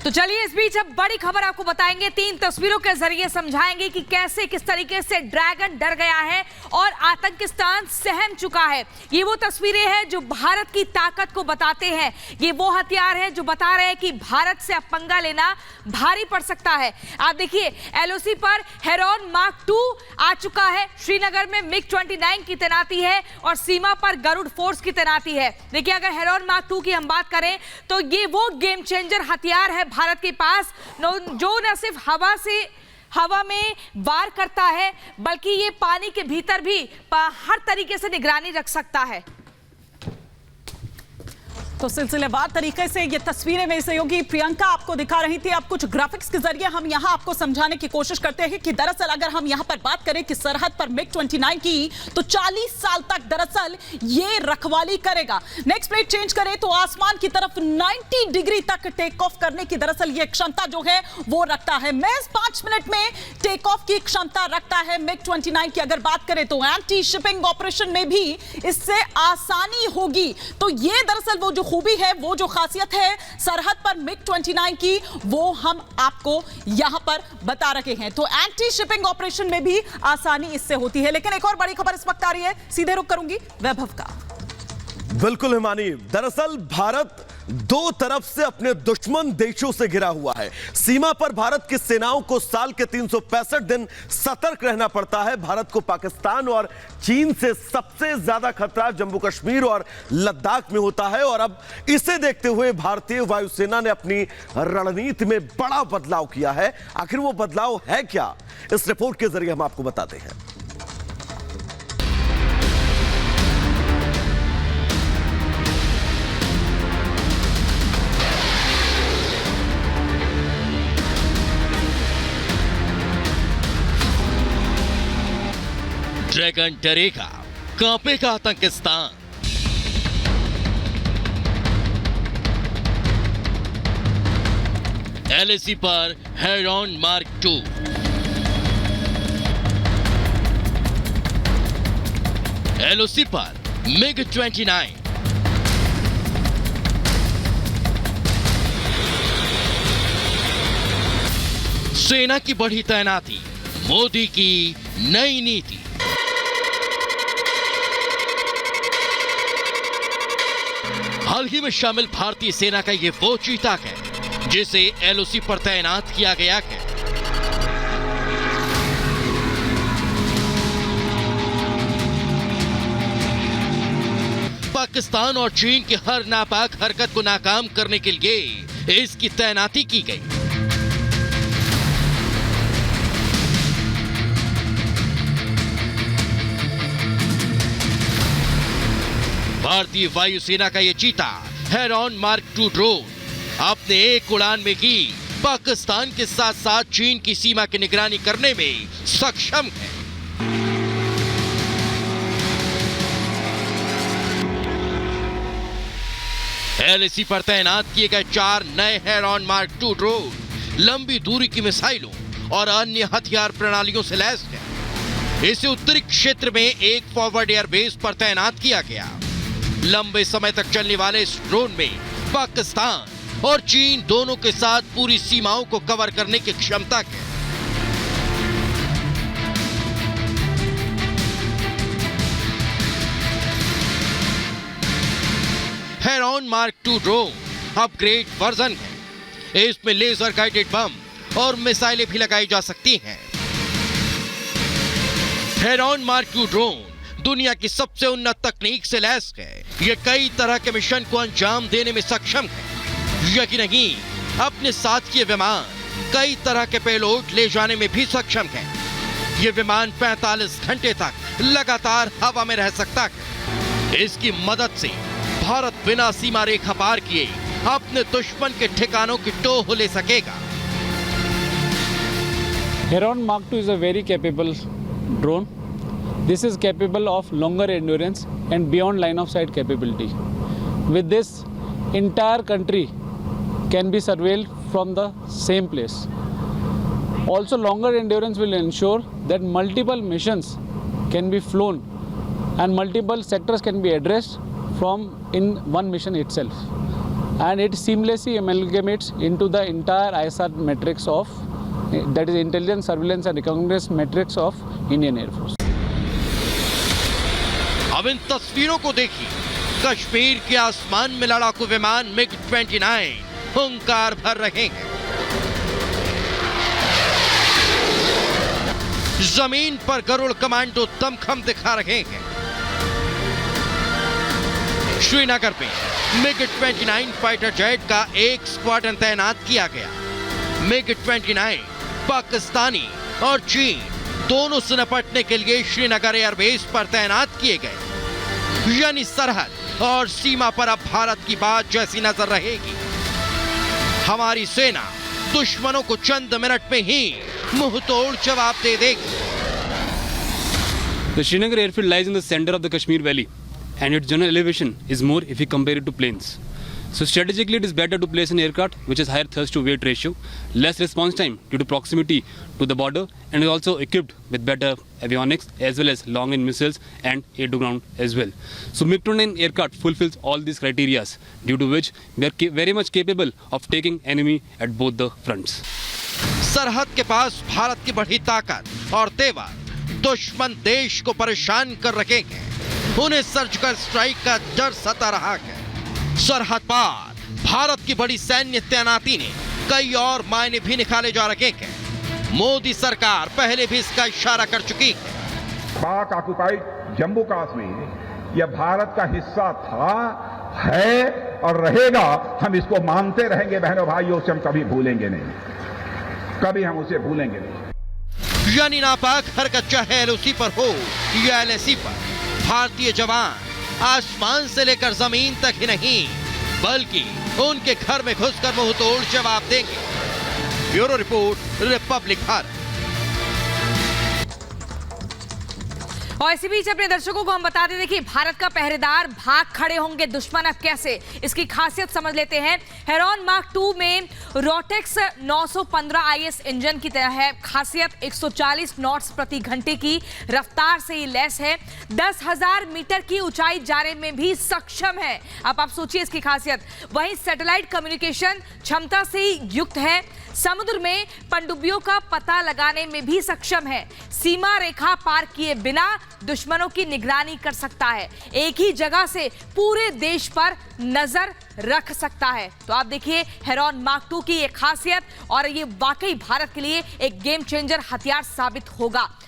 तो चलिए इस बीच अब बड़ी खबर आपको बताएंगे, 3 तस्वीरों के जरिए समझाएंगे कि कैसे किस तरीके से ड्रैगन डर गया है और आतंकिस्तान सहम चुका है। ये वो तस्वीरें हैं जो भारत की ताकत को बताते हैं। ये वो हथियार है जो बता रहे हैं कि भारत से अब पंगा लेना भारी पड़ सकता है। आप देखिए एलओसी पर हेरॉन मार्क 2 आ चुका है। श्रीनगर में MiG-29 की तैनाती है और सीमा पर गरुड़ फोर्स की तैनाती है। देखिए अगर हेरॉन मार्क 2 की हम बात करें तो ये वो गेम चेंजर हथियार है भारत के पास जो न सिर्फ हवा में वार करता है बल्कि ये पानी के भीतर भी हर तरीके से निगरानी रख सकता है। तो सिलसिलेवार तरीके से ये तस्वीरें मेरी सहयोगी प्रियंका आपको दिखा रही थी। अब कुछ ग्राफिक्स के जरिए हम यहां आपको समझाने की कोशिश करते हैं कि दरअसल अगर हम यहां पर बात करें कि सरहद पर MiG-29 की तो 40 साल तक दरअसल ये रखवाली करेगा। नेक्स्ट प्लेट चेंज करें तो आसमान की तरफ 90 डिग्री तक टेक ऑफ करने की दरअसल ये क्षमता जो है वो रखता है। महज 5 मिनट में टेक ऑफ की क्षमता रखता है MiG-29 की। अगर बात करें तो एंटी शिपिंग ऑपरेशन में भी इससे आसानी होगी। तो ये दरअसल वो जो खूबी है, वो जो खासियत है सरहद पर MiG-29 की, वो हम आपको यहां पर बता रहे हैं। तो एंटी शिपिंग ऑपरेशन में भी आसानी इससे होती है। लेकिन एक और बड़ी खबर इस वक्त आ रही है, सीधे रुख करूंगी वैभव का। बिल्कुल हिमानी, दरअसल भारत दो तरफ से अपने दुश्मन देशों से घिरा हुआ है। सीमा पर भारत की सेनाओं को साल के 365 दिन सतर्क रहना पड़ता है। भारत को पाकिस्तान और चीन से सबसे ज्यादा खतरा जम्मू कश्मीर और लद्दाख में होता है और अब इसे देखते हुए भारतीय वायुसेना ने अपनी रणनीति में बड़ा बदलाव किया है। आखिर वो बदलाव है क्या, इस रिपोर्ट के जरिए हम आपको बताते हैं। ड्रैगन डरेगा, कांपेगा आतंकिस्तान। एलएसी पर हेरॉन मार्क 2। एलओसी पर MiG-29। सेना की बढ़ी तैनाती, मोदी की नई नीति। हाल ही में शामिल भारतीय सेना का ये वो चीता है जिसे एलओसी पर तैनात किया गया है। पाकिस्तान और चीन की हर नापाक हरकत को नाकाम करने के लिए इसकी तैनाती की गई। भारतीय वायुसेना का यह चीता हेरॉन मार्क 2 ड्रोन अपने एक उड़ान में ही पाकिस्तान के साथ साथ चीन की सीमा की निगरानी करने में सक्षम है। एलएसी पर तैनात किए गए 4 नए हेरॉन मार्क 2 ड्रोन लंबी दूरी की मिसाइलों और अन्य हथियार प्रणालियों से लैस है। इसे उत्तरी क्षेत्र में एक फॉरवर्ड एयरबेस पर तैनात किया गया। लंबे समय तक चलने वाले इस ड्रोन में पाकिस्तान और चीन दोनों के साथ पूरी सीमाओं को कवर करने की क्षमता है। Heron mark 2 drone upgrade version है। इसमें लेजर गाइडेड बम और मिसाइलें भी लगाई जा सकती हैं। हेरॉन मार्क 2 ड्रोन दुनिया की सबसे उन्नत तकनीक से लैस है। यह कई तरह के मिशन को अंजाम देने में सक्षम है। यकीन नहीं, अपने साथ ये विमान कई तरह के पेलोड ले जाने में भी सक्षम है। ये विमान 45 घंटे तक लगातार हवा में रह सकता है। इसकी मदद से भारत बिना सीमा रेखा पार किए अपने दुश्मन के ठिकानों की टोह ले सकेगा। Heron Mark 2 is a very capable drone. This is capable of longer endurance and beyond line of sight capability. With this, entire country can be surveilled from the same place. Also, longer endurance will ensure that multiple missions can be flown and multiple sectors can be addressed from in one mission itself. and it seamlessly amalgamates into the entire ISR matrix of, that is intelligence, surveillance and reconnaissance matrix of Indian Air Force. अब इन तस्वीरों को देखिए, कश्मीर के आसमान में लड़ाकू विमान MiG-29 हुंकार भर रहे हैं। जमीन पर गरुड़ कमांडो दमखम दिखा रहे हैं। श्रीनगर में MiG-29 फाइटर जेट का एक स्क्वाड्रन तैनात किया गया। MiG-29 पाकिस्तानी और चीन दोनों से निपटने के लिए श्रीनगर एयरबेस पर तैनात किए गए। यानी सरहद और सीमा पर अब भारत की बात जैसी नजर रहेगी। हमारी सेना दुश्मनों को चंद मिनट में ही मुंह तोड़ जवाब दे देगी। The Srinagar airfield lies in the center of the Kashmir Valley, and its general elevation is more if we compare it to plains. So strategically, it is better to place an aircraft which has higher thrust to weight ratio, less response time due to proximity to the border, and is also equipped with better avionics as well as long-range missiles and air-to-ground as well. So MiG-29 aircraft fulfills all these criteria, due to which we are very much capable of taking enemy at both the fronts. सरहद के पास भारत की बढ़ी ताकत और तेवर दुश्मन देश को परेशान कर रखे हैं। उन्हें सर्जिकल स्ट्राइक का डर सता रहा है। सरहद पार भारत की बड़ी सैन्य तैनाती ने कई और मायने भी निकाले जा रहे हैं। मोदी सरकार पहले भी इसका इशारा कर चुकी है। पाक ऑक्युपाइड जम्मू कश्मीर यह भारत का हिस्सा था, है और रहेगा। हम इसको मानते रहेंगे बहनों भाइयों, से हम कभी भूलेंगे नहीं, कभी हम उसे भूलेंगे नहीं। यानी नापाक हरकत चाहे LOC पर हो या LAC पर, भारतीय जवान आसमान से लेकर जमीन तक ही नहीं बल्कि उनके घर में घुसकर मुंह तोड़ जवाब देंगे। Bureau report, Republic Bharat. और इसी बीच अपने दर्शकों को हम बता दें, देखिए भारत का पहरेदार भाग खड़े होंगे दुश्मन अब कैसे, इसकी खासियत समझ लेते हैं। हेरॉन मार्क 2 में रोटेक्स 915 IS इंजन की तरह है। खासियत 140 नॉट्स प्रति घंटे की रफ्तार से ये लैस है। 10,000 मीटर की ऊंचाई जाने में भी सक्षम है। अब आप सोचिए इसकी खासियत। वहीं सैटेलाइट कम्युनिकेशन क्षमता से युक्त है। समुद्र में पनडुब्बियों का पता लगाने में भी सक्षम है। सीमा रेखा पार किए बिना दुश्मनों की निगरानी कर सकता है। एक ही जगह से पूरे देश पर नजर रख सकता है। तो आप देखिए हेरॉन मार्क 2 की ये खासियत, और ये वाकई भारत के लिए एक गेम चेंजर हथियार साबित होगा।